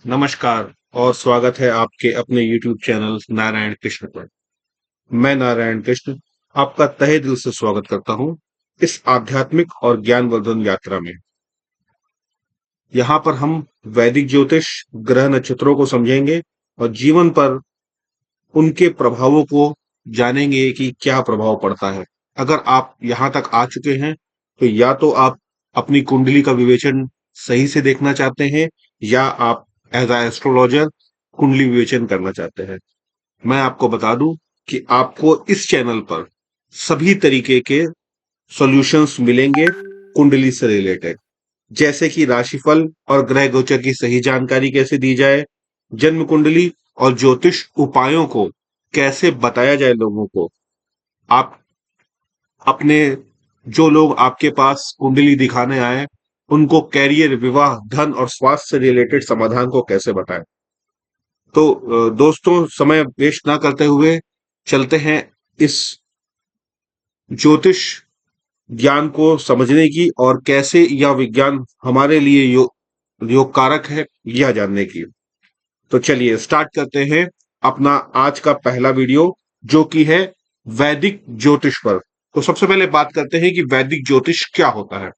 नमस्कार और स्वागत है आपके अपने YouTube चैनल नारायण कृष्ण पर। मैं नारायण कृष्ण आपका तहे दिल से स्वागत करता हूं इस आध्यात्मिक और ज्ञानवर्धन यात्रा में। यहाँ पर हम वैदिक ज्योतिष, ग्रह नक्षत्रों को समझेंगे और जीवन पर उनके प्रभावों को जानेंगे कि क्या प्रभाव पड़ता है। अगर आप यहाँ तक आ चुके हैं तो या तो आप अपनी कुंडली का विवेचन सही से देखना चाहते हैं या आप एज अ एस्ट्रोलॉजर कुंडली विवेचन करना चाहते हैं। मैं आपको बता दूं कि आपको इस चैनल पर सभी तरीके के सॉल्यूशंस मिलेंगे कुंडली से रिलेटेड, जैसे कि राशिफल और ग्रह गोचर की सही जानकारी कैसे दी जाए, जन्म कुंडली और ज्योतिष उपायों को कैसे बताया जाए लोगों को। आप अपने जो लोग आपके पास कुंडली दिखाने आए उनको कैरियर, विवाह, धन और स्वास्थ्य से रिलेटेड समाधान को कैसे बताएं। तो दोस्तों, समय वेस्ट ना करते हुए चलते हैं इस ज्योतिष ज्ञान को समझने की और कैसे यह विज्ञान हमारे लिए योग कारक है यह जानने की। तो चलिए स्टार्ट करते हैं अपना आज का पहला वीडियो, जो कि है वैदिक ज्योतिष पर। तो सबसे पहले बात करते हैं कि वैदिक ज्योतिष क्या होता है।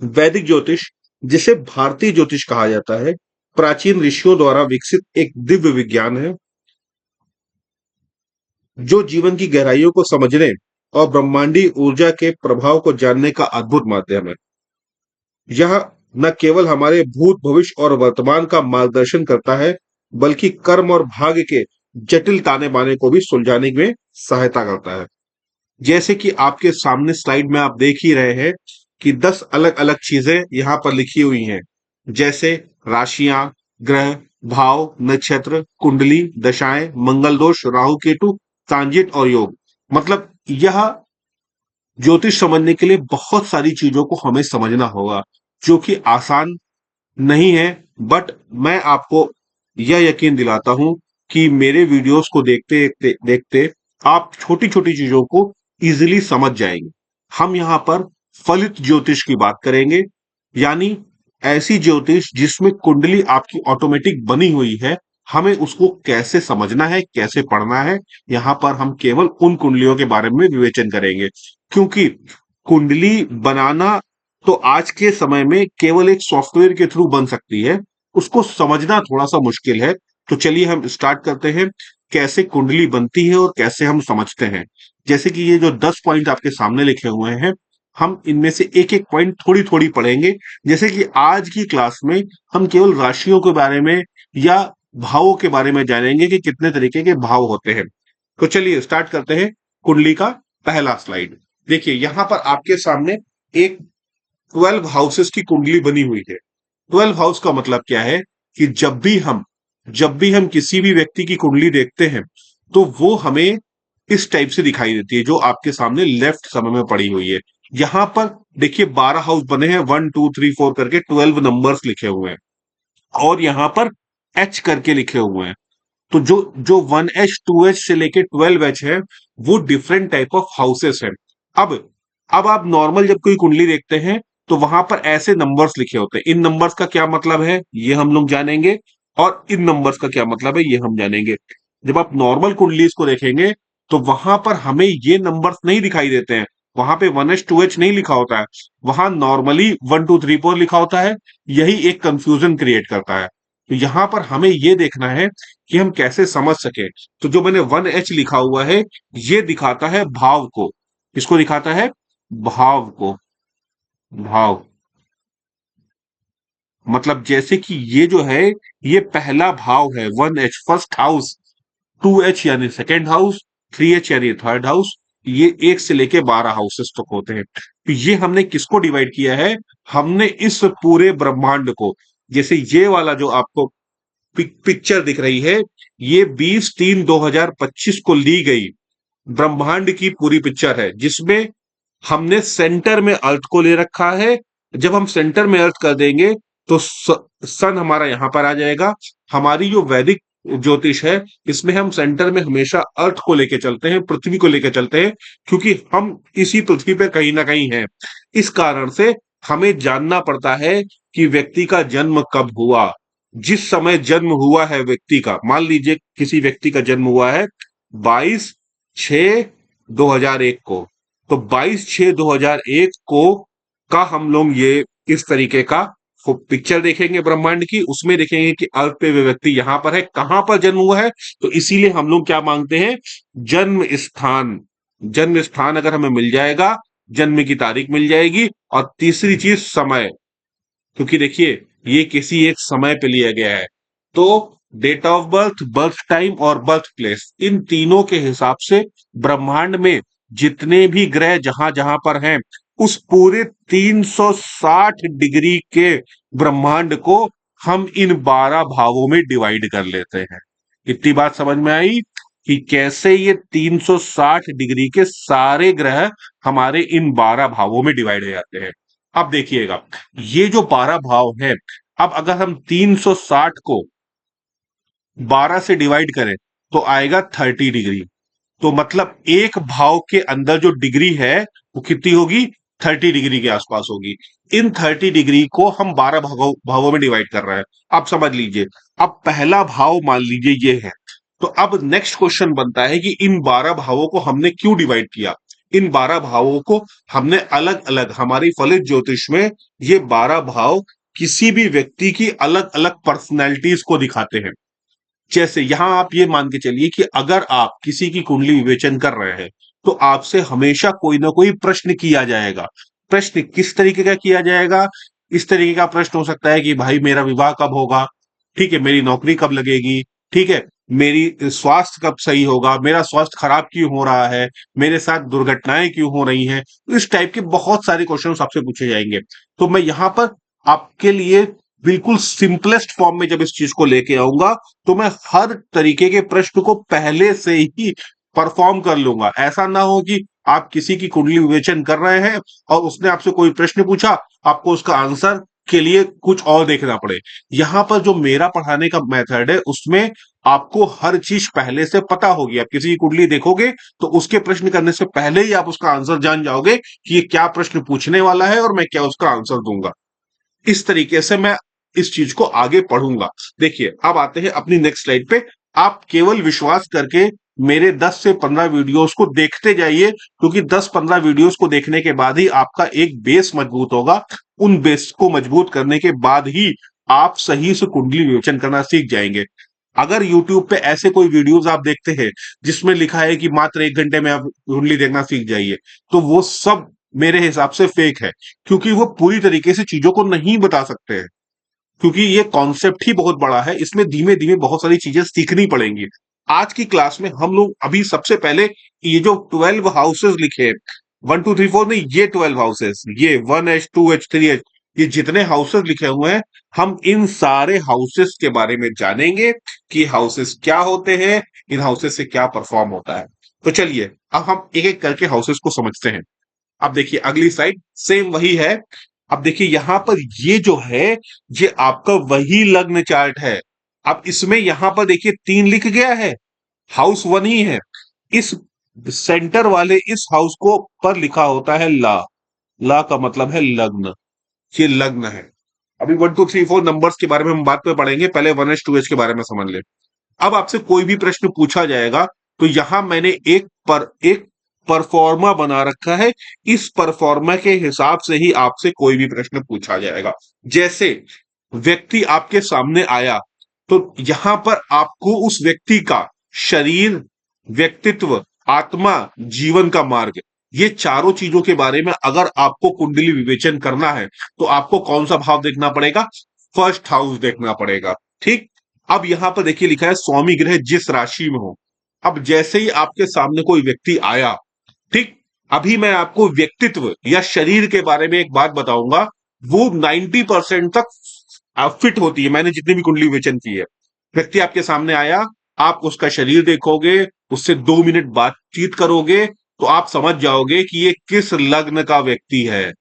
वैदिक ज्योतिष, जिसे भारतीय ज्योतिष कहा जाता है, प्राचीन ऋषियों द्वारा विकसित एक दिव्य विज्ञान है जो जीवन की गहराइयों को समझने और ब्रह्मांडीय ऊर्जा के प्रभाव को जानने का अद्भुत माध्यम है। यह न केवल हमारे भूत, भविष्य और वर्तमान का मार्गदर्शन करता है, बल्कि कर्म और भाग्य के जटिल ताने बाने को भी सुलझाने में सहायता करता है। जैसे कि आपके सामने स्लाइड में आप देख ही रहे हैं कि 10 अलग अलग चीजें यहाँ पर लिखी हुई हैं, जैसे राशियां, ग्रह, भाव, नक्षत्र, कुंडली, दशाएं, मंगल दोष, राहु केतु, ट्रांजिट और योग। मतलब यह ज्योतिष समझने के लिए बहुत सारी चीजों को हमें समझना होगा, जो कि आसान नहीं है। बट मैं आपको यह यकीन दिलाता हूं कि मेरे वीडियोस को देखते देखते देखते आप छोटी छोटी चीजों को इजीली समझ जाएंगे। हम यहाँ पर फलित ज्योतिष की बात करेंगे, यानी ऐसी ज्योतिष जिसमें कुंडली आपकी ऑटोमेटिक बनी हुई है, हमें उसको कैसे समझना है, कैसे पढ़ना है। यहाँ पर हम केवल उन कुंडलियों के बारे में विवेचन करेंगे, क्योंकि कुंडली बनाना तो आज के समय में केवल एक सॉफ्टवेयर के थ्रू बन सकती है, उसको समझना थोड़ा सा मुश्किल है। तो चलिए हम स्टार्ट करते हैं कैसे कुंडली बनती है और कैसे हम समझते हैं। जैसे कि ये जो 10 पॉइंट आपके सामने लिखे हुए हैं, हम इनमें से एक एक पॉइंट थोड़ी थोड़ी पढ़ेंगे। जैसे कि आज की क्लास में हम केवल राशियों के बारे में या भावों के बारे में जानेंगे कि कितने तरीके के भाव होते हैं। तो चलिए स्टार्ट करते हैं कुंडली का पहला स्लाइड। देखिए यहां पर आपके सामने एक 12 हाउसेस की कुंडली बनी हुई है। 12 हाउस का मतलब क्या है कि जब भी हम किसी भी व्यक्ति की कुंडली देखते हैं तो वो हमें इस टाइप से दिखाई देती है, जो आपके सामने लेफ्ट समय में पड़ी हुई है। यहां पर देखिए 12 हाउस बने हैं, 1 2 3 4 करके 12 नंबर्स लिखे हुए हैं और यहाँ पर एच करके लिखे हुए हैं। तो जो जो 1H 2H से लेके 12H है, वो डिफरेंट टाइप ऑफ हाउसेस हैं। अब अब आप नॉर्मल जब कोई कुंडली देखते हैं तो वहां पर ऐसे नंबर्स लिखे होते हैं। इन नंबर्स का क्या मतलब है ये हम लोग जानेंगे, और इन नंबर्स का क्या मतलब है ये हम जानेंगे। जब आप नॉर्मल कुंडलीज को देखेंगे तो वहां पर हमें ये नंबर्स नहीं दिखाई देते हैं। वहां पे 1H 2H नहीं लिखा होता है, वहां नॉर्मली 1 2 3 4 लिखा होता है। यही एक कंफ्यूजन क्रिएट करता है। तो यहां पर हमें ये देखना है कि हम कैसे समझ सके। तो जो मैंने 1H लिखा हुआ है, ये दिखाता है भाव को। किसको दिखाता है? भाव को। भाव मतलब जैसे कि ये जो है, ये पहला भाव है, 1H फर्स्ट हाउस, 2H यानी सेकेंड हाउस, 3H यानी थर्ड हाउस। ये 1 से लेके 12 हाउसेस तक होते हैं। तो ये हमने किसको डिवाइड किया है? हमने इस पूरे ब्रह्मांड को, जैसे ये वाला जो आपको पिक्चर दिख रही है, ये 20 3 2025 को ली गई ब्रह्मांड की पूरी पिक्चर है, जिसमें हमने सेंटर में अर्थ को ले रखा है। जब हम सेंटर में अर्थ कर देंगे तो सन हमारा यहां पर आ जाएगा। हमारी जो वैदिक ज्योतिष है, इसमें हम सेंटर में हमेशा अर्थ को लेके चलते हैं, पृथ्वी को लेके चलते हैं, क्योंकि हम इसी पृथ्वी पे कहीं ना कहीं हैं। इस कारण से हमें जानना पड़ता है कि व्यक्ति का जन्म कब हुआ। जिस समय जन्म हुआ है व्यक्ति का, मान लीजिए किसी व्यक्ति का जन्म हुआ है 22/6/2001 को, तो 22/6/2001 को का हम लोग ये इस तरीके का पिक्चर देखेंगे ब्रह्मांड की। उसमें देखेंगे कि अर्थ पे वे व्यक्ति यहां पर है, कहां पर जन्म हुआ है, तो इसीलिए हम लोग क्या मांगते हैं, जन्म स्थान। जन्म स्थान अगर हमें मिल जाएगा, जन्म की तारीख मिल जाएगी, और तीसरी चीज समय, क्योंकि देखिए ये किसी एक समय पे लिया गया है, तो date of birth, birth time और बर्थ प्लेस, इन तीनों के हिसाब से ब्रह्मांड में जितने भी ग्रह जहां जहां पर हैं, उस पूरे 360 डिग्री के ब्रह्मांड को हम इन 12 भावों में डिवाइड कर लेते हैं। इतनी बात समझ में आई कि कैसे ये 360 डिग्री के सारे ग्रह हमारे इन 12 भावों में डिवाइड हो जाते हैं। अब देखिएगा, ये जो 12 भाव है, अब अगर हम 360 को 12 से डिवाइड करें तो आएगा 30 डिग्री। तो मतलब एक भाव के अंदर जो डिग्री है वो कितनी होगी, 30 डिग्री के आसपास होगी। इन 30 डिग्री को हम 12 भावों में डिवाइड कर रहे हैं। अब समझ लीजिए, अब पहला भाव मान लीजिए ये है, तो अब नेक्स्ट क्वेश्चन बनता है कि इन 12 भावों को हमने क्यों डिवाइड किया। इन 12 भावों को हमने अलग अलग, हमारी फलित ज्योतिष में ये 12 भाव किसी भी व्यक्ति की अलग अलग पर्सनैलिटीज को दिखाते हैं। जैसे यहां आप ये मान के चलिए कि अगर आप किसी की कुंडली विवेचन कर रहे हैं, तो आपसे हमेशा कोई ना कोई प्रश्न किया जाएगा। प्रश्न किस तरीके का किया जाएगा, इस तरीके का प्रश्न हो सकता है कि भाई मेरा विवाह कब होगा, ठीक है, मेरी नौकरी कब लगेगी, ठीक है, मेरी स्वास्थ्य कब सही होगा, मेरा स्वास्थ्य खराब क्यों हो रहा है, मेरे साथ दुर्घटनाएं क्यों हो रही हैं। इस टाइप के बहुत सारे क्वेश्चन आपसे पूछे जाएंगे। तो मैं यहां पर आपके लिए बिल्कुल सिंपलेस्ट फॉर्म में जब इस चीज को लेके आऊंगा, तो मैं हर तरीके के प्रश्न को पहले से ही परफॉर्म कर लूंगा। ऐसा ना हो कि आप किसी की कुंडली विवेचन कर रहे हैं और उसने आपसे कोई प्रश्न पूछा, आपको उसका आंसर के लिए कुछ और देखना पड़े। यहां पर जो मेरा पढ़ाने का मेथड है, उसमें आपको हर चीज पहले से पता होगी। आप किसी की कुंडली देखोगे तो उसके प्रश्न करने से पहले ही आप उसका आंसर जान जाओगे कि ये क्या प्रश्न पूछने वाला है और मैं क्या उसका आंसर दूंगा। इस तरीके से मैं इस चीज को आगे पढ़ूंगा। देखिए, अब आते हैं अपनी नेक्स्ट स्लाइड पे। आप केवल विश्वास करके मेरे 10 से 15 वीडियोस को देखते जाइए, क्योंकि 10-15 वीडियोस को देखने के बाद ही आपका एक बेस मजबूत होगा। उन बेस को मजबूत करने के बाद ही आप सही से कुंडली विवेचन करना सीख जाएंगे। अगर YouTube पे ऐसे कोई वीडियोस आप देखते हैं जिसमें लिखा है कि मात्र 1 घंटे में आप कुंडली देखना सीख जाइए, तो वो सब मेरे हिसाब से फेक है, क्योंकि वो पूरी तरीके से चीजों को नहीं बता सकते हैं। क्योंकि ये कॉन्सेप्ट ही बहुत बड़ा है, इसमें धीमे धीमे बहुत सारी चीजें सीखनी पड़ेंगी। आज की क्लास में हम लोग अभी सबसे पहले ये जो 12 हाउसेस लिखे हैं, 1 2 3 4 नहीं, ये 12 हाउसेस, ये 1H 2H 3H, ये जितने हाउसेस लिखे हुए हैं, हम इन सारे हाउसेस के बारे में जानेंगे कि हाउसेस क्या होते हैं, इन हाउसेस से क्या परफॉर्म होता है। तो चलिए अब हम एक एक करके हाउसेस को समझते हैं। अब देखिए अगली स्लाइड सेम वही है। अब देखिए यहां पर ये जो है, ये आपका वही लग्न चार्ट है। अब इसमें यहां पर देखिए 3 लिख गया है, हाउस 1 ही है। इस सेंटर वाले इस हाउस को पर लिखा होता है ला। ला का मतलब है लग्न, ये लग्न है। अभी 1 2 3 4 नंबर्स के बारे में हम बात पे पढ़ेंगे, पहले 1H 2H के बारे में समझ ले। अब आपसे कोई भी प्रश्न पूछा जाएगा, तो यहां मैंने एक परफॉर्मा बना रखा है। इस परफॉर्मा के हिसाब से ही आपसे कोई भी प्रश्न पूछा जाएगा। जैसे व्यक्ति आपके सामने आया, तो यहां पर आपको उस व्यक्ति का शरीर, व्यक्तित्व, आत्मा, जीवन का मार्ग, ये चारों चीजों के बारे में अगर आपको कुंडली विवेचन करना है, तो आपको कौन सा भाव देखना पड़ेगा, फर्स्ट हाउस देखना पड़ेगा। ठीक। अब यहां पर देखिए लिखा है स्वामी ग्रह जिस राशि में हो। अब जैसे ही आपके सामने कोई व्यक्ति आया, ठीक, अभी मैं आपको व्यक्तित्व या शरीर के बारे में एक बात बताऊंगा, वो 90% तक फिट होती है। मैंने जितनी भी कुंडली विवेचन की है, व्यक्ति आपके सामने आया, आप उसका शरीर देखोगे, उससे 2 मिनट बातचीत करोगे, तो आप समझ जाओगे कि ये किस लग्न का व्यक्ति है।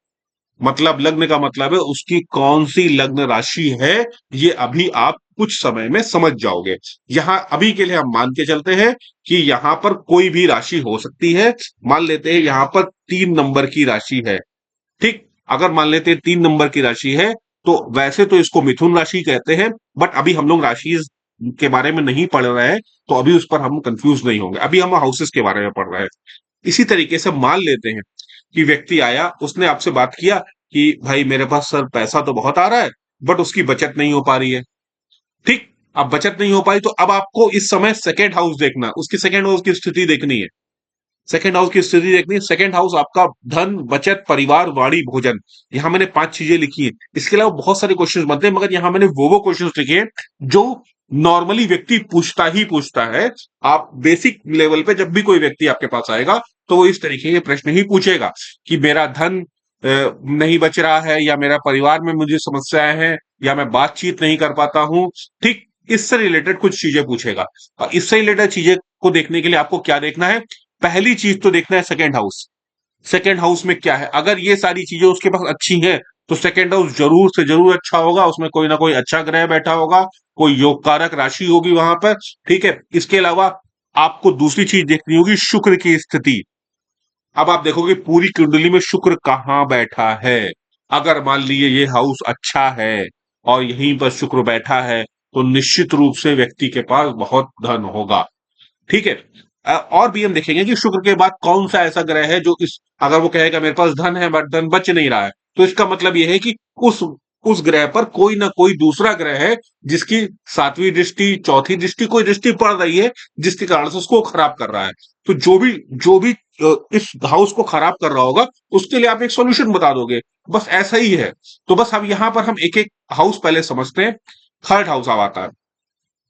मतलब लग्न का मतलब है उसकी कौन सी लग्न राशि है, ये अभी आप कुछ समय में समझ जाओगे। यहां अभी के लिए हम मान के चलते हैं कि यहां पर कोई भी राशि हो सकती है। मान लेते हैं यहां पर 3 नंबर की राशि है। ठीक। अगर मान लेते हैं 3 नंबर की राशि है, तो वैसे तो इसको मिथुन राशि कहते हैं, बट अभी हम लोग राशि के बारे में नहीं पढ़ रहे हैं, तो अभी उस पर हम कंफ्यूज नहीं होंगे, अभी हम हाउसेस के बारे में पढ़ रहे हैं। इसी तरीके से मान लेते हैं कि व्यक्ति आया, उसने आपसे बात किया कि भाई मेरे पास सर पैसा तो बहुत आ रहा है, बट उसकी बचत नहीं हो पा रही है। ठीक, अब बचत नहीं हो पाई तो अब आपको इस समय सेकेंड हाउस देखना, उसकी सेकेंड हाउस की स्थिति देखनी है। सेकेंड हाउस की स्थिति देखनी है। सेकेंड हाउस आपका धन, बचत, परिवार, वाणी, भोजन। यहां मैंने 5 चीजें लिखी है। इसके अलावा बहुत सारे क्वेश्चंस बनते हैं, मगर यहां मैंने वो क्वेश्चंस लिखे हैं जो नॉर्मली व्यक्ति पूछता ही पूछता है। आप बेसिक लेवल पे जब भी कोई व्यक्ति आपके पास आएगा तो वो इस तरीके के प्रश्न ही पूछेगा कि मेरा धन नहीं बच रहा है, या मेरा परिवार में मुझे समस्याएं हैं, या मैं बातचीत नहीं कर पाता हूं। ठीक, इससे रिलेटेड कुछ चीजें पूछेगा। और इससे रिलेटेड चीजें को देखने के लिए आपको क्या देखना है? पहली चीज तो देखना है सेकेंड हाउस। सेकेंड हाउस में क्या है? अगर ये सारी चीजें उसके पास अच्छी हैं तो सेकेंड हाउस जरूर से जरूर अच्छा होगा, उसमें कोई ना कोई अच्छा ग्रह बैठा होगा, कोई योग कारक राशि होगी वहां पर। ठीक है, इसके अलावा आपको दूसरी चीज देखनी होगी, शुक्र की स्थिति। अब आप देखोगे पूरी कुंडली में शुक्र कहाँ बैठा है। अगर मान लीजिए ये हाउस अच्छा है और यहीं पर शुक्र बैठा है, तो निश्चित रूप से व्यक्ति के पास बहुत धन होगा। ठीक है। और भी हम देखेंगे कि शुक्र के बाद कौन सा ऐसा ग्रह है जो इस, अगर वो कहेगा मेरे पास धन है बट धन बच नहीं रहा है, तो इसका मतलब यह है कि उस उस ग्रह पर कोई ना कोई दूसरा ग्रह है जिसकी सातवीं दृष्टि, चौथी दृष्टि, कोई दृष्टि पड़ रही है जिसके कारण से उसको खराब कर रहा है। तो जो भी इस हाउस को खराब कर रहा होगा उसके लिए आप एक सॉल्यूशन बता दोगे, बस ऐसा ही है। तो बस अब यहां पर हम एक एक हाउस पहले समझते हैं। थर्ड हाउस अब आता है।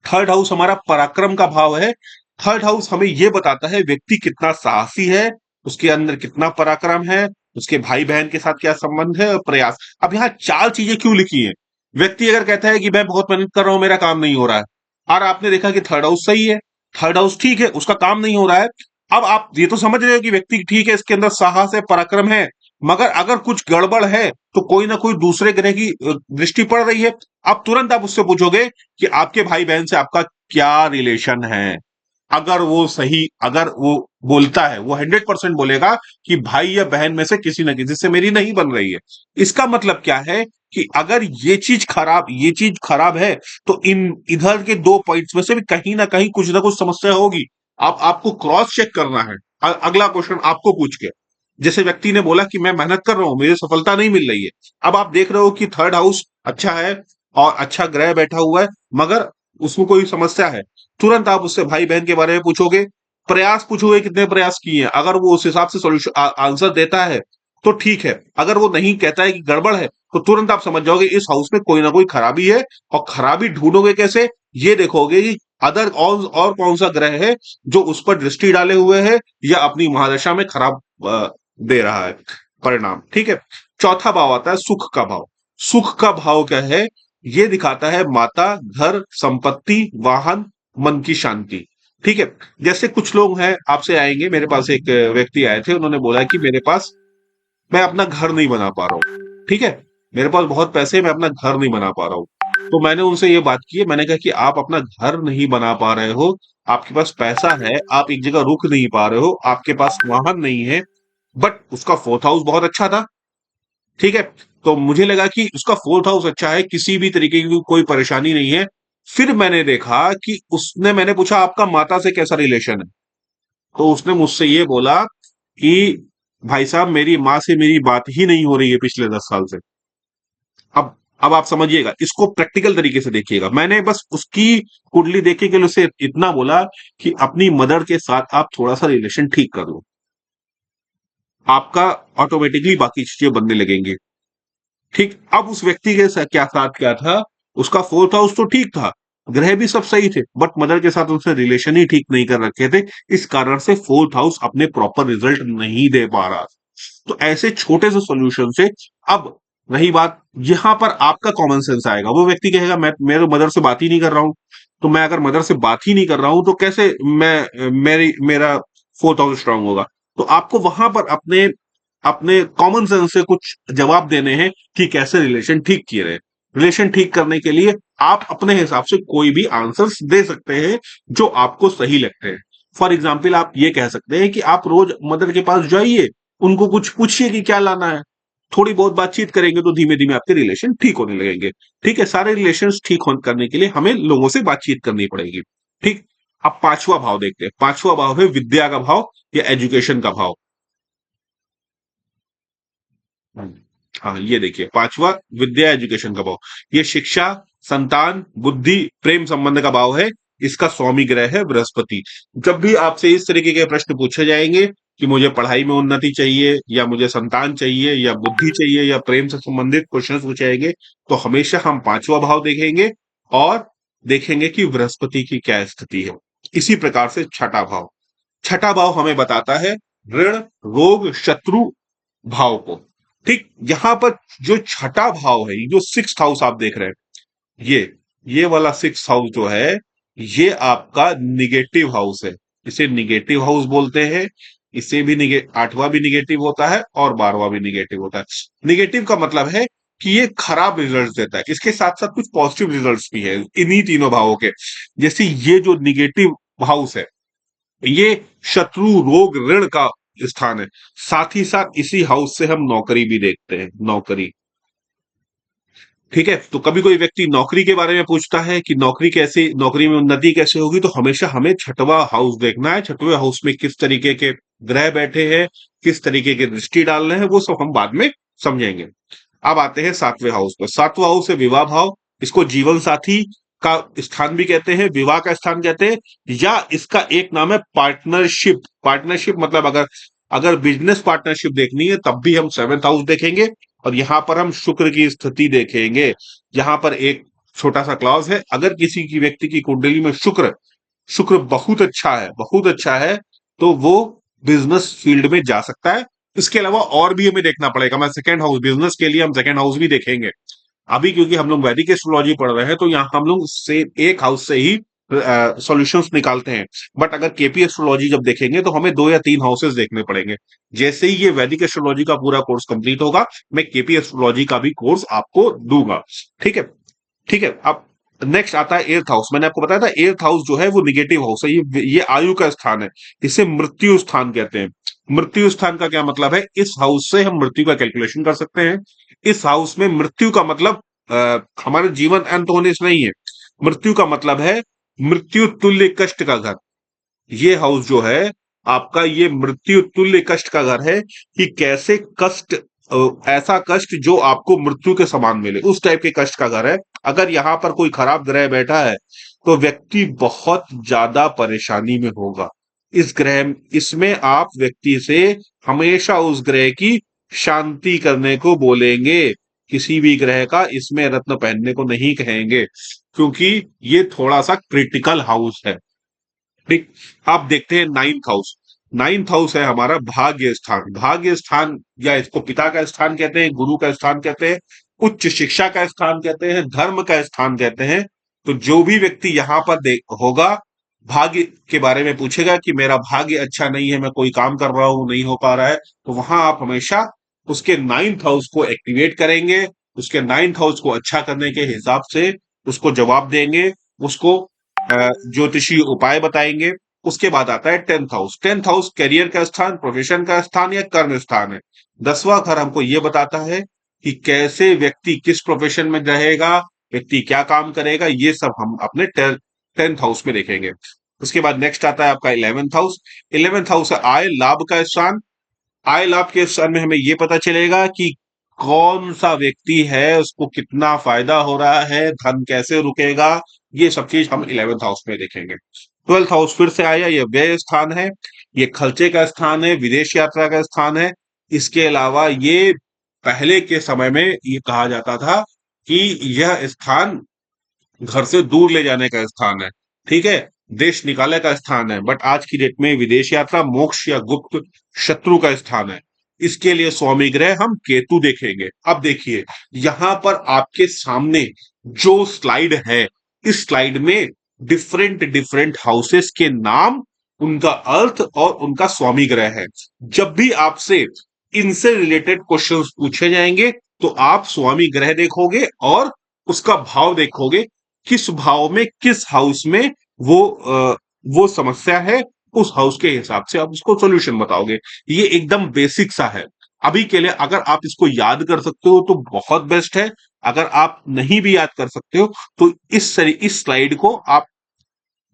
थर्ड हाउस हमारा पराक्रम का भाव है। थर्ड हाउस हमें यह बताता है व्यक्ति कितना साहसी है, उसके अंदर कितना पराक्रम है, उसके भाई बहन के साथ क्या संबंध है और प्रयास। अब यहाँ 4 चीजें क्यों लिखी है? व्यक्ति अगर कहता है कि मैं बहुत मेहनत कर रहा हूं, मेरा काम नहीं हो रहा है, और आपने देखा कि थर्ड हाउस सही है, थर्ड हाउस ठीक है, उसका काम नहीं हो रहा है। अब आप ये तो समझ रहे हो कि व्यक्ति ठीक है, इसके अंदर साहस है, पराक्रम है, मगर अगर कुछ गड़बड़ है तो कोई ना कोई दूसरे ग्रह की दृष्टि पड़ रही है। अब तुरंत आप उससे पूछोगे कि आपके भाई बहन से आपका क्या रिलेशन है। अगर वो बोलता है, वो 100% बोलेगा कि भाई या बहन में से किसी न किसी से मेरी नहीं बन रही है। इसका मतलब क्या है कि अगर ये चीज खराब है, तो इन इधर के 2 पॉइंट्स में से भी कहीं ना कहीं कुछ ना कुछ समस्या होगी। आपको क्रॉस चेक करना है अगला क्वेश्चन आपको पूछ के। जैसे व्यक्ति ने बोला कि मैं मेहनत कर रहा हूं, मुझे सफलता नहीं मिल रही है। अब आप देख रहे हो कि थर्ड हाउस अच्छा है और अच्छा ग्रह बैठा हुआ है, मगर उसमें कोई समस्या है। तुरंत आप उससे भाई बहन के बारे में पूछोगे, प्रयास पूछोगे कितने प्रयास किए हैं। अगर वो उस हिसाब से सॉल्यूशन आंसर देता है तो ठीक है, अगर वो नहीं कहता है कि गड़बड़ है, तो तुरंत आप समझ जाओगे इस हाउस में कोई ना कोई खराबी है। और खराबी ढूंढोगे कैसे? ये देखोगे कि अदर और कौन सा ग्रह है जो उस पर दृष्टि डाले हुए है या अपनी महादशा में खराब दे रहा है परिणाम। ठीक है। चौथा भाव आता है सुख का भाव। सुख का भाव क्या है? ये दिखाता है माता, घर, संपत्ति, वाहन, मन की शांति। ठीक है। जैसे कुछ लोग हैं, आपसे आएंगे, मेरे पास एक व्यक्ति आए थे, उन्होंने बोला कि मेरे पास, मैं अपना घर नहीं बना पा रहा हूँ। ठीक है, मेरे पास बहुत पैसे हैं, मैं अपना घर नहीं बना पा रहा हूँ। तो मैंने उनसे ये बात की है, मैंने कहा कि आप अपना घर नहीं बना पा रहे हो, आपके पास पैसा है, आप एक जगह रुक नहीं पा रहे हो, आपके पास वाहन नहीं है, बट उसका फोर्थ हाउस बहुत अच्छा था। ठीक है। तो मुझे लगा कि उसका फोर्थ हाउस अच्छा है, किसी भी तरीके की कोई परेशानी नहीं है। फिर मैंने देखा कि मैंने पूछा आपका माता से कैसा रिलेशन है? तो उसने मुझसे ये बोला कि भाई साहब, मेरी माँ से मेरी बात ही नहीं हो रही है पिछले 10 साल से। अब आप समझिएगा, इसको प्रैक्टिकल तरीके से देखिएगा। मैंने बस उसकी कुंडली देखे के लिए उसे इतना बोला कि अपनी मदर के साथ आप थोड़ा सा रिलेशन ठीक कर लो, आपका ऑटोमेटिकली बाकी चीजें बनने लगेंगी। ठीक। अब उस व्यक्ति के साथ क्या था, उसका फोर्थ हाउस तो ठीक था, ग्रह भी सब सही थे, बट मदर के साथ उसने रिलेशन ही ठीक नहीं कर रखे थे। इस कारण से फोर्थ हाउस अपने प्रॉपर रिजल्ट नहीं दे पा रहा। तो ऐसे छोटे से सॉल्यूशन से, अब रही बात, यहां पर आपका कॉमन सेंस आएगा। वो व्यक्ति कहेगा मैं मेरे मदर से बात ही नहीं कर रहा हूं, तो मैं अगर मदर से बात ही नहीं कर रहा हूं तो कैसे मेरा फोर्थ हाउस स्ट्रांग होगा? तो आपको वहां पर अपने अपने कॉमन सेंस से कुछ जवाब देने हैं कि कैसे रिलेशन ठीक किए रहे। रिलेशन ठीक करने के लिए आप अपने हिसाब से कोई भी आंसर्स दे सकते हैं जो आपको सही लगते हैं। फॉर एग्जाम्पल, आप ये कह सकते हैं कि आप रोज मदर के पास जाइए, उनको कुछ पूछिए कि क्या लाना है। थोड़ी बहुत बातचीत करेंगे तो धीमे धीमे आपके रिलेशन ठीक होने लगेंगे। ठीक है, सारे रिलेशन ठीक करने के लिए हमें लोगों से बातचीत करनी पड़ेगी। ठीक। अब पांचवा भाव देखते हैं। पांचवा भाव है विद्या का भाव या एजुकेशन का भाव। हाँ, ये देखिए पांचवा विद्या एजुकेशन का भाव। ये शिक्षा, संतान, बुद्धि, प्रेम संबंध का भाव है। इसका स्वामी ग्रह है बृहस्पति। जब भी आपसे इस तरीके के प्रश्न पूछे जाएंगे कि मुझे पढ़ाई में उन्नति चाहिए या मुझे संतान चाहिए या बुद्धि चाहिए या प्रेम से संबंधित क्वेश्चन पूछे जाएंगे, तो हमेशा हम पांचवा भाव देखेंगे और देखेंगे कि बृहस्पति की क्या स्थिति है। इसी प्रकार से छठा भाव। छठा भाव हमें बताता है ऋण, रोग, शत्रु भाव को। ठीक। यहां पर जो छठा भाव है, जो सिक्स हाउस आप देख रहे हैं, ये वाला सिक्स हाउस जो है, ये आपका निगेटिव हाउस है। इसे निगेटिव हाउस बोलते हैं। इसे भी आठवां भी निगेटिव होता है और 12वां भी निगेटिव होता है। निगेटिव का मतलब है कि ये खराब रिजल्ट देता है। इसके साथ साथ कुछ पॉजिटिव रिजल्ट्स भी है इन्हीं तीनों भावों के। जैसे ये जो निगेटिव हाउस है, ये शत्रु, रोग, ऋण का स्थान है। साथ ही साथ इसी हाउस से हम नौकरी भी देखते हैं, नौकरी। ठीक है, तो कभी कोई व्यक्ति नौकरी के बारे में पूछता है कि नौकरी कैसे, नौकरी में उन्नति कैसे होगी, तो हमेशा हमें छठवां हाउस देखना है। छठवें हाउस में किस तरीके के ग्रह बैठे हैं, किस तरीके के दृष्टि डाल रहे हैं, वो सब हम बाद में समझेंगे। अब आते हैं सातवें हाउस पर। सातवां हाउस है विवाह भाव। इसको जीवन साथी का स्थान भी कहते हैं, विवाह का स्थान कहते हैं, या इसका एक नाम है पार्टनरशिप। पार्टनरशिप मतलब अगर अगर बिजनेस पार्टनरशिप देखनी है तब भी हम सेवेंथ हाउस देखेंगे। और यहां पर हम शुक्र की स्थिति देखेंगे। यहां पर एक छोटा सा क्लॉज है, अगर किसी की व्यक्ति की कुंडली में शुक्र शुक्र बहुत अच्छा है, बहुत अच्छा है, तो वो बिजनेस फील्ड में जा सकता है। इसके अलावा और भी हमें देखना पड़ेगा। मैं सेकंड हाउस, बिजनेस के लिए हम सेकंड हाउस भी देखेंगे अभी, क्योंकि हम लोग वैदिक एस्ट्रोलॉजी पढ़ रहे हैं, तो यहाँ हम लोग से एक हाउस से ही सॉल्यूशंस निकालते हैं। बट अगर केपी एस्ट्रोलॉजी जब देखेंगे तो हमें 2 या 3 हाउसेस देखने पड़ेंगे। जैसे ही ये वैदिक एस्ट्रोलॉजी का पूरा कोर्स कंप्लीट होगा, मैं केपी एस्ट्रोलॉजी का भी कोर्स आपको दूंगा। ठीक है। ठीक है। अब नेक्स्ट आता है एर्थ हाउस। मैंने आपको बताया था एर्थ हाउस जो है वो निगेटिव हाउस है। ये आयु का स्थान है। इसे मृत्यु स्थान कहते हैं। मृत्यु स्थान का क्या मतलब है? इस हाउस से हम मृत्यु का कैलकुलेशन कर सकते हैं। इस हाउस में मृत्यु का मतलब हमारे जीवन अंत होने से नहीं है। मृत्यु का मतलब है मृत्यु तुल्य कष्ट का घर। ये हाउस जो है आपका, ये मृत्यु तुल्य कष्ट का घर है कि कैसे कष्ट, ऐसा कष्ट जो आपको मृत्यु के समान मिले, उस टाइप के कष्ट का घर है। अगर यहां पर कोई खराब ग्रह बैठा है तो व्यक्ति बहुत ज्यादा परेशानी में होगा। इस ग्रह, इसमें आप व्यक्ति से हमेशा उस ग्रह की शांति करने को बोलेंगे। किसी भी ग्रह का इसमें रत्न पहनने को नहीं कहेंगे, क्योंकि ये थोड़ा सा क्रिटिकल हाउस है। ठीक। आप देखते हैं नाइन्थ हाउस। नाइन्थ हाउस है हमारा भाग्य स्थान। भाग्य स्थान, या इसको पिता का स्थान कहते हैं, गुरु का स्थान कहते हैं, उच्च शिक्षा का स्थान कहते हैं, धर्म का स्थान कहते हैं। तो जो भी व्यक्ति यहां पर देख होगा, भाग्य के बारे में पूछेगा कि मेरा भाग्य अच्छा नहीं है, मैं कोई काम कर रहा हूं नहीं हो पा रहा है, तो वहां आप हमेशा उसके नाइन्थ हाउस को एक्टिवेट करेंगे। उसके नाइन्थ हाउस को अच्छा करने के हिसाब से उसको जवाब देंगे, उसको ज्योतिषीय उपाय बताएंगे। उसके बाद आता है tenth house. Tenth house career का स्थान, प्रोफेशन का स्थान या कर्म स्थान है। 10वां घर हमको ये बताता है कि कैसे व्यक्ति किस प्रोफेशन में रहेगा, व्यक्ति क्या काम करेगा, ये सब हम अपने टेंथ हाउस में देखेंगे। उसके बाद नेक्स्ट आता है आपका 11th हाउस। 11th हाउस है आय लाभ का स्थान। आय लाभ के स्थान में हमें ये पता चलेगा कि कौन सा व्यक्ति है, उसको कितना फायदा हो रहा है, धन कैसे रुकेगा, ये सब चीज हम 11th हाउस में देखेंगे। 12th हाउस फिर से आया, ये व्यय स्थान है, ये खर्चे का स्थान है, विदेश यात्रा का स्थान है। इसके अलावा ये पहले के समय में ये कहा जाता था कि यह स्थान घर से दूर ले जाने का स्थान है। ठीक है, देश निकाले का स्थान है। बट आज की डेट में विदेश यात्रा, मोक्ष या गुप्त शत्रु का स्थान है। इसके लिए स्वामी ग्रह हम केतु देखेंगे। अब देखिए यहां पर आपके सामने जो स्लाइड है, इस स्लाइड में डिफरेंट डिफरेंट हाउसेस के नाम, उनका अर्थ और उनका स्वामी ग्रह है। जब भी आपसे इनसे रिलेटेड क्वेश्चंस पूछे जाएंगे तो आप स्वामी ग्रह देखोगे और उसका भाव देखोगे, किस भाव में, किस हाउस में वो समस्या है, उस हाउस के हिसाब से आप उसको सॉल्यूशन बताओगे। ये एकदम बेसिक सा है। अभी के लिए अगर आप इसको याद कर सकते हो तो बहुत बेस्ट है। अगर आप नहीं भी याद कर सकते हो तो इस स्लाइड को आप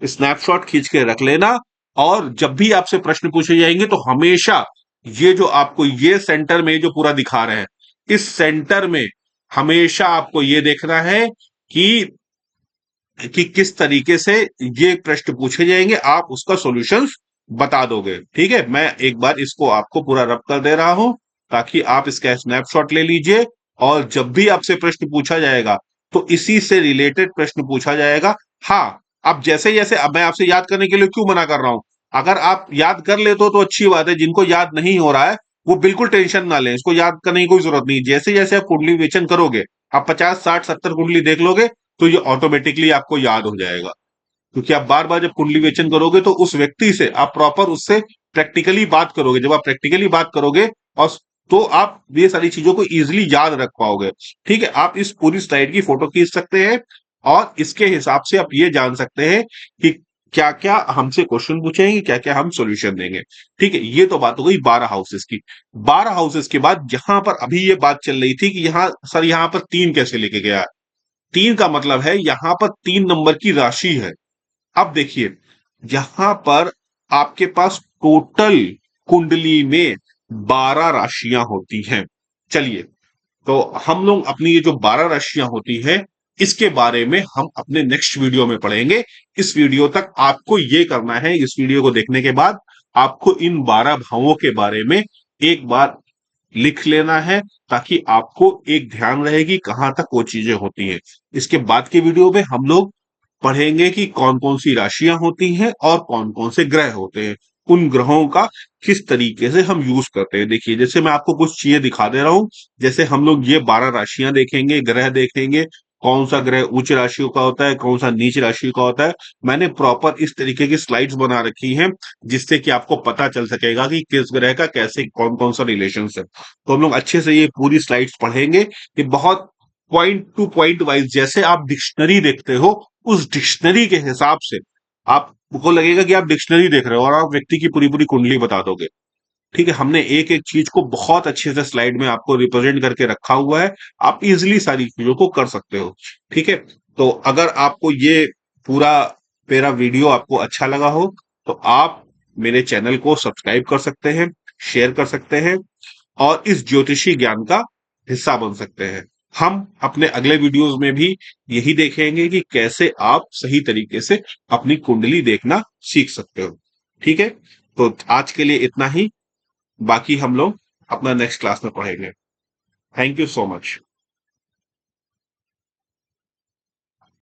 स्नैपशॉट खींच के रख लेना, और जब भी आपसे प्रश्न पूछे जाएंगे तो हमेशा ये जो आपको ये सेंटर में जो पूरा दिखा रहे हैं, इस सेंटर में हमेशा आपको ये देखना है कि किस तरीके से ये प्रश्न पूछे जाएंगे, आप उसका सॉल्यूशंस बता दोगे। ठीक है, मैं एक बार इसको आपको पूरा रब कर दे रहा हूं ताकि आप इसका स्नैपशॉट ले लीजिए, और जब भी आपसे प्रश्न पूछा जाएगा तो इसी से रिलेटेड प्रश्न पूछा जाएगा। हाँ, अब जैसे जैसे अब मैं आपसे याद करने के लिए क्यों मना कर रहा हूं, अगर आप याद कर लेते हो तो अच्छी बात है, जिनको याद नहीं हो रहा है वो बिल्कुल टेंशन ना लें, इसको याद करने की कोई जरूरत नहीं। जैसे जैसे आप कुंडली विवेचन करोगे, आप 50 60 70 कुंडली देख लोगे तो ये ऑटोमेटिकली आपको याद हो जाएगा, क्योंकि आप बार बार जब कुंडली विवेचन करोगे तो उस व्यक्ति से आप प्रॉपर उससे प्रैक्टिकली बात करोगे। जब आप प्रैक्टिकली बात करोगे और तो आप ये सारी चीजों को इजीली याद रख पाओगे। ठीक है, आप इस पूरी स्लाइड की फोटो खींच सकते हैं और इसके हिसाब से आप ये जान सकते हैं कि क्या क्या हमसे क्वेश्चन पूछेंगे, क्या क्या हम सॉल्यूशन देंगे। ठीक है, ये तो बात हो गई 12 हाउसेस की। 12 हाउसेस के बाद यहां पर अभी ये बात चल रही थी कि यहाँ सर यहां पर 3 कैसे लेके गया। 3 का मतलब है यहां पर 3 नंबर की राशि है। अब देखिए, यहां पर आपके पास टोटल कुंडली में 12 राशियां होती हैं। चलिए, तो हम लोग अपनी ये जो 12 राशियां होती हैं इसके बारे में हम अपने नेक्स्ट वीडियो में पढ़ेंगे। इस वीडियो तक आपको ये करना है, इस वीडियो को देखने के बाद आपको इन 12 भावों के बारे में एक बार लिख लेना है, ताकि आपको एक ध्यान रहे कि कहां तक वो चीजें होती हैं। इसके बाद के वीडियो में हम लोग पढ़ेंगे कि कौन कौन सी राशियां होती हैं और कौन कौन से ग्रह होते हैं, उन ग्रहों का किस तरीके से हम यूज करते हैं। देखिए, जैसे मैं आपको कुछ चीजें दिखा दे रहा हूं, जैसे हम लोग ये 12 राशियां देखेंगे, ग्रह देखेंगे, कौन सा ग्रह उच्च राशियों का होता है, कौन सा नीच राशि का होता है। मैंने प्रॉपर इस तरीके की स्लाइड्स बना रखी हैं जिससे कि आपको पता चल सकेगा कि किस ग्रह का कैसे कौन कौन सा रिलेशन है। तो हम लोग अच्छे से ये पूरी स्लाइड्स पढ़ेंगे कि बहुत पॉइंट टू पॉइंट वाइज, जैसे आप डिक्शनरी देखते हो उस डिक्शनरी के हिसाब से आपको लगेगा कि आप डिक्शनरी देख रहे हो और आप व्यक्ति की पूरी पूरी कुंडली बता दोगे। ठीक है, हमने एक एक चीज को बहुत अच्छे से स्लाइड में आपको रिप्रेजेंट करके रखा हुआ है, आप इजिली सारी चीजों को कर सकते हो। ठीक है, तो अगर आपको ये पूरा मेरा वीडियो आपको अच्छा लगा हो तो आप मेरे चैनल को सब्सक्राइब कर सकते हैं, शेयर कर सकते हैं और इस ज्योतिषी ज्ञान का हिस्सा बन सकते हैं। हम अपने अगले वीडियोस में भी यही देखेंगे कि कैसे आप सही तरीके से अपनी कुंडली देखना सीख सकते हो। ठीक है, तो आज के लिए इतना ही, बाकी हम लोग अपना नेक्स्ट क्लास में पढ़ेंगे। Thank you so much.